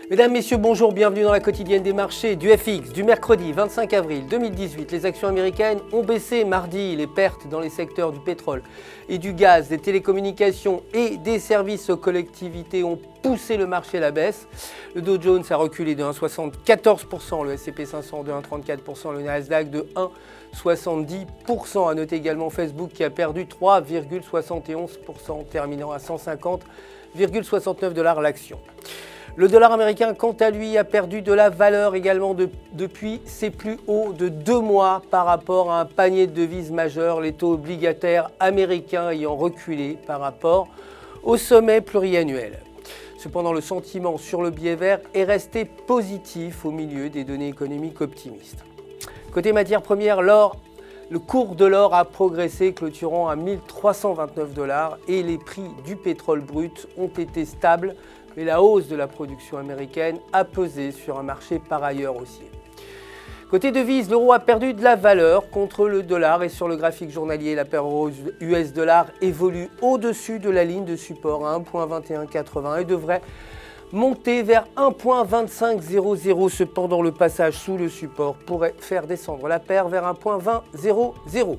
Mesdames, Messieurs, bonjour, bienvenue dans la quotidienne des marchés du FX du mercredi 25 avril 2018. Les actions américaines ont baissé mardi. Les pertes dans les secteurs du pétrole et du gaz, des télécommunications et des services aux collectivités ont poussé le marché à la baisse. Le Dow Jones a reculé de 1,74%, le S&P 500 de 1,34%, le Nasdaq de 1,70%. A noter également Facebook qui a perdu 3,71%, terminant à 150,69$ l'action. Le dollar américain, quant à lui, a perdu de la valeur également depuis ses plus hauts de 2 mois par rapport à un panier de devises majeurs, les taux obligataires américains ayant reculé par rapport au sommet pluriannuel. Cependant, le sentiment sur le billet vert est resté positif au milieu des données économiques optimistes. Côté matières premières, le cours de l'or a progressé, clôturant à 1329$ et les prix du pétrole brut ont été stables. Mais la hausse de la production américaine a pesé sur un marché par ailleurs haussier. Côté devises, l'euro a perdu de la valeur contre le dollar et sur le graphique journalier, la paire euro-US-dollar évolue au-dessus de la ligne de support à 1,2180 et devrait monter vers 1,2500. Cependant, le passage sous le support pourrait faire descendre la paire vers 1,2000.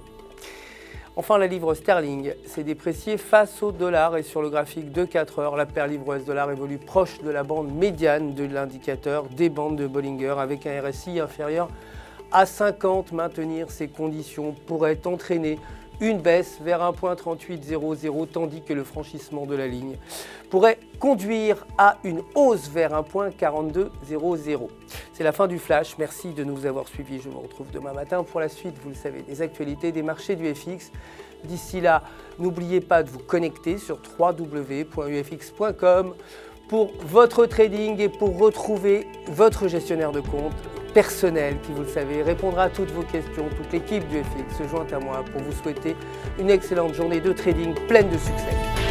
Enfin, la livre sterling s'est dépréciée face au dollar et sur le graphique de 4 heures, la paire livre-US-dollar évolue proche de la bande médiane de l'indicateur des bandes de Bollinger avec un RSI inférieur à 50. Maintenir ces conditions pourrait entraîner une baisse vers 1,3800 tandis que le franchissement de la ligne pourrait conduire à une hausse vers 1,4200. C'est la fin du flash, merci de nous avoir suivis, je vous retrouve demain matin pour la suite, vous le savez, des actualités des marchés du FX. D'ici là, n'oubliez pas de vous connecter sur www.ufx.com pour votre trading et pour retrouver votre gestionnaire de compte personnel qui, vous le savez, répondra à toutes vos questions. Toute l'équipe du FX se joint à moi pour vous souhaiter une excellente journée de trading pleine de succès.